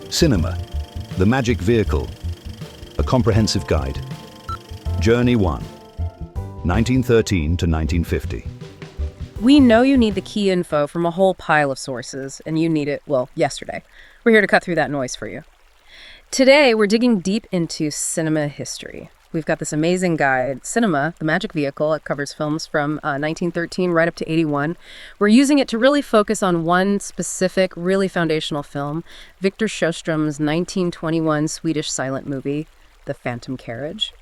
Cinema, the magic vehicle, a comprehensive guide. Journey 1, 1913 to 1950. We know you need the key info from a whole pile of sources, and you need it, well, yesterday. We're here to cut through that noise for you. Today, we're digging deep into cinema history. We've got this amazing guide, Cinema, the Magic Vehicle. It covers films from 1913 right up to 81. We're using it to really focus on one specific, really foundational film, Victor Sjöström's 1921 Swedish silent movie, The Phantom Carriage,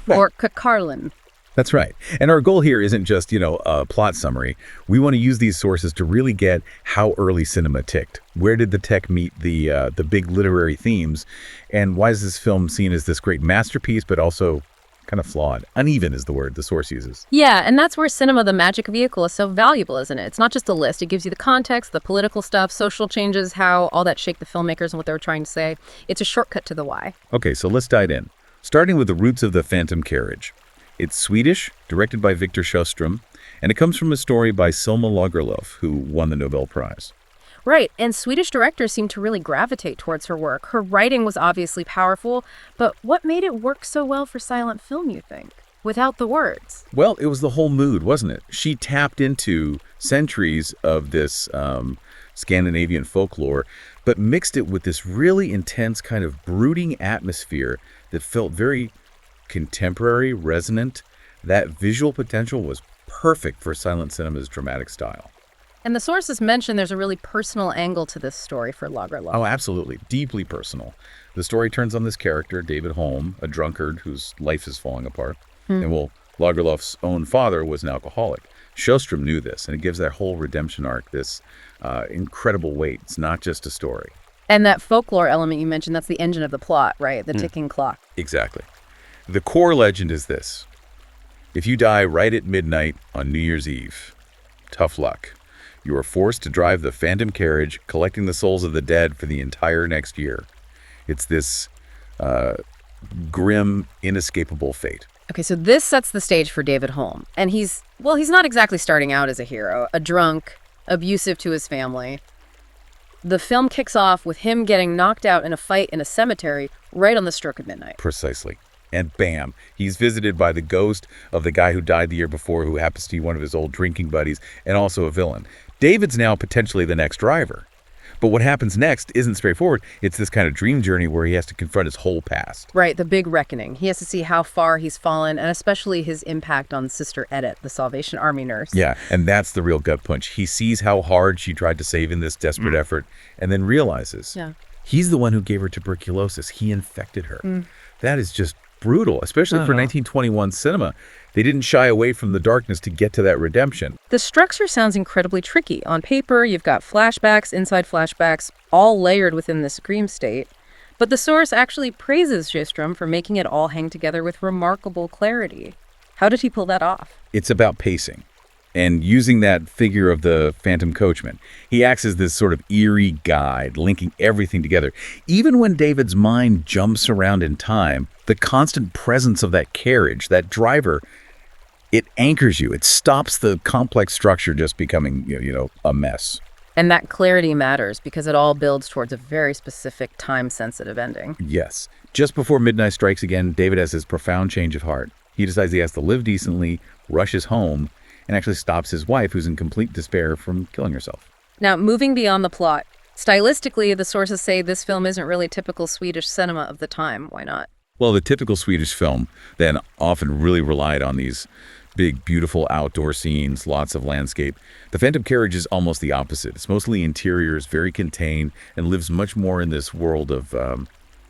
or Körkarlen. That's right. And our goal here isn't just, a plot summary. We want to use these sources to really get how early cinema ticked. Where did the tech meet the big literary themes? And why is this film seen as this great masterpiece, but also kind of flawed? Uneven is the word the source uses. Yeah, and that's where Cinema, the Magic Vehicle, is so valuable, isn't it? It's not just a list. It gives you the context, the political stuff, social changes, how all that shaped the filmmakers and what they were trying to say. It's a shortcut to the why. Okay, so let's dive in. Starting with the roots of the Phantom Carriage. It's Swedish, directed by Victor Sjöström, and it comes from a story by Selma Lagerlöf, who won the Nobel Prize. Right, and Swedish directors seem to really gravitate towards her work. Her writing was obviously powerful, but what made it work so well for silent film, you think, without the words? Well, it was the whole mood, wasn't it? She tapped into centuries of this Scandinavian folklore, but mixed it with this really intense kind of brooding atmosphere that felt very contemporary, resonant. That visual potential was perfect for silent cinema's dramatic style. And the sources mention there's a really personal angle to this story for Lagerlöf. Oh, absolutely. Deeply personal. The story turns on this character, David Holm, a drunkard whose life is falling apart. And Lagerlöf's own father was an alcoholic. Sjöström knew this, and it gives that whole redemption arc this incredible weight. It's not just a story. And that folklore element you mentioned, that's the engine of the plot, right? The ticking clock. Exactly. The core legend is this. If you die right at midnight on New Year's Eve, tough luck. You are forced to drive the Phantom Carriage, collecting the souls of the dead for the entire next year. It's this grim, inescapable fate. Okay, so this sets the stage for David Holm. And he's not exactly starting out as a hero. A drunk, abusive to his family. The film kicks off with him getting knocked out in a fight in a cemetery right on the stroke of midnight. Precisely. And bam, he's visited by the ghost of the guy who died the year before, who happens to be one of his old drinking buddies and also a villain. David's now potentially the next driver. But what happens next isn't straightforward. It's this kind of dream journey where he has to confront his whole past. Right, the big reckoning. He has to see how far he's fallen, and especially his impact on Sister Edith, the Salvation Army nurse. Yeah, and that's the real gut punch. He sees how hard she tried to save in this desperate effort, and then realizes he's the one who gave her tuberculosis. He infected her. That is just brutal, especially for 1921 cinema. They didn't shy away from the darkness to get to that redemption. The structure sounds incredibly tricky. On paper, you've got flashbacks, inside flashbacks, all layered within this dream state. But the source actually praises Sjöström for making it all hang together with remarkable clarity. How did he pull that off? It's about pacing and using that figure of the phantom coachman. He acts as this sort of eerie guide, linking everything together. Even when David's mind jumps around in time, the constant presence of that carriage, that driver, it anchors you. It stops the complex structure just becoming, a mess. And that clarity matters because it all builds towards a very specific time-sensitive ending. Yes. Just before midnight strikes again, David has this profound change of heart. He decides he has to live decently, rushes home, and actually stops his wife, who's in complete despair, from killing herself. Now, moving beyond the plot, stylistically, the sources say this film isn't really typical Swedish cinema of the time. Why not? Well, the typical Swedish film then often really relied on these big, beautiful outdoor scenes, lots of landscape. The Phantom Carriage is almost the opposite. It's mostly interiors, very contained, and lives much more in this world of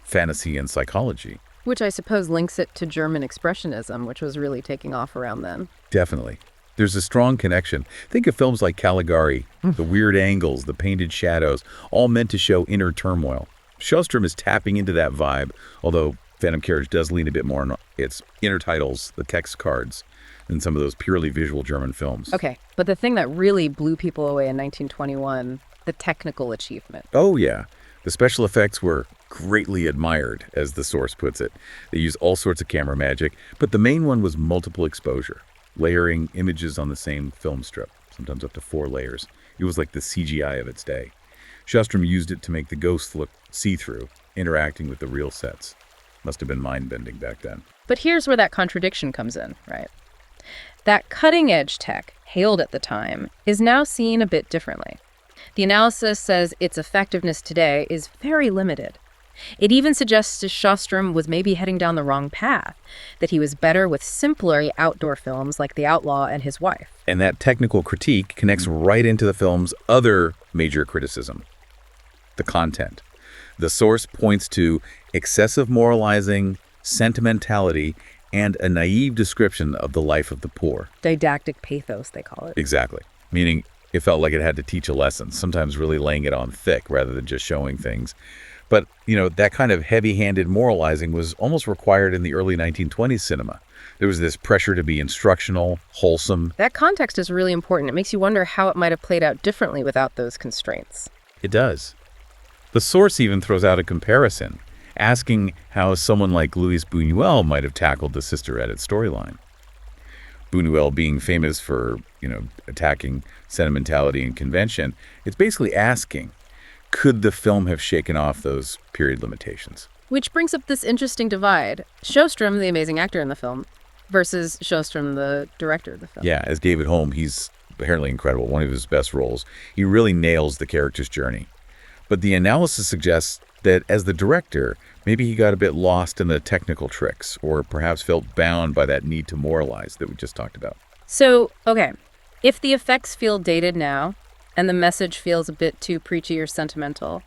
fantasy and psychology. Which I suppose links it to German Expressionism, which was really taking off around then. Definitely. There's a strong connection. Think of films like Caligari, the weird angles, the painted shadows, all meant to show inner turmoil. Sjöström is tapping into that vibe, although Phantom Carriage does lean a bit more on its inner titles, the text cards, than some of those purely visual German films. Okay, but the thing that really blew people away in 1921, the technical achievement. Oh, yeah. The special effects were greatly admired, as the source puts it. They used all sorts of camera magic, but the main one was multiple exposure, layering images on the same film strip, sometimes up to 4 layers. It was like the CGI of its day. Sjöström used it to make the ghosts look see-through, interacting with the real sets. Must have been mind-bending back then. But here's where that contradiction comes in, right? That cutting-edge tech, hailed at the time, is now seen a bit differently. The analysis says its effectiveness today is very limited. It even suggests Sjöström was maybe heading down the wrong path, that he was better with simpler outdoor films like The Outlaw and His Wife. And that technical critique connects right into the film's other major criticism, the content. The source points to excessive moralizing, sentimentality, and a naive description of the life of the poor. Didactic pathos, they call it. Exactly. Meaning it felt like it had to teach a lesson, sometimes really laying it on thick rather than just showing things. But, that kind of heavy-handed moralizing was almost required in the early 1920s cinema. There was this pressure to be instructional, wholesome. That context is really important. It makes you wonder how it might have played out differently without those constraints. It does. The source even throws out a comparison, asking how someone like Luis Buñuel might have tackled the Sister Edith storyline. Buñuel being famous for, attacking sentimentality and convention, it's basically asking, could the film have shaken off those period limitations? Which brings up this interesting divide. Sjöström, the amazing actor in the film, versus Sjöström, the director of the film. Yeah, as David Holm, he's apparently incredible, one of his best roles. He really nails the character's journey. But the analysis suggests that as the director, maybe he got a bit lost in the technical tricks, or perhaps felt bound by that need to moralize that we just talked about. So, okay, if the effects feel dated now, and the message feels a bit too preachy or sentimental,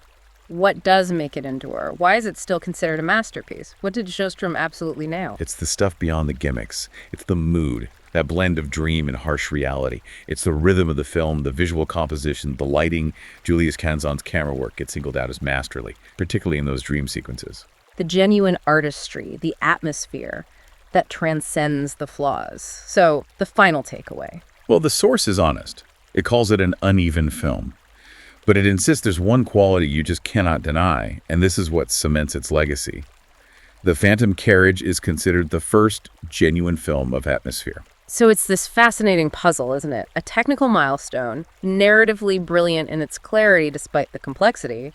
what does make it endure? Why is it still considered a masterpiece? What did Sjöström absolutely nail? It's the stuff beyond the gimmicks. It's the mood, that blend of dream and harsh reality. It's the rhythm of the film, the visual composition, the lighting. Julius Jaenzon's camera work gets singled out as masterly, particularly in those dream sequences. The genuine artistry, the atmosphere that transcends the flaws. So, the final takeaway. Well, the source is honest. It calls it an uneven film. But it insists there's one quality you just cannot deny, and this is what cements its legacy. The Phantom Carriage is considered the first genuine film of atmosphere. So it's this fascinating puzzle, isn't it? A technical milestone, narratively brilliant in its clarity despite the complexity,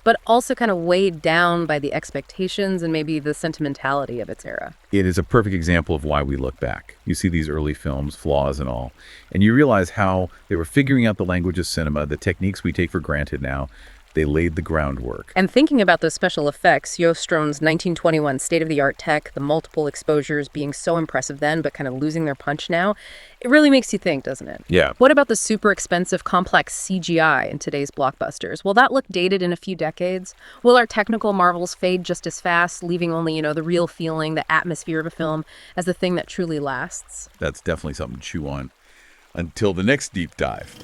but also kind of weighed down by the expectations and maybe the sentimentality of its era. It is a perfect example of why we look back. You see these early films, flaws and all, and you realize how they were figuring out the language of cinema, the techniques we take for granted now. They laid the groundwork. And thinking about those special effects, Sjöström's 1921 state-of-the-art tech, the multiple exposures being so impressive then, but kind of losing their punch now, it really makes you think, doesn't it? Yeah. What about the super expensive, complex CGI in today's blockbusters? Will that look dated in a few decades? Will our technical marvels fade just as fast, leaving only, the real feeling, the atmosphere of a film as the thing that truly lasts? That's definitely something to chew on until the next deep dive.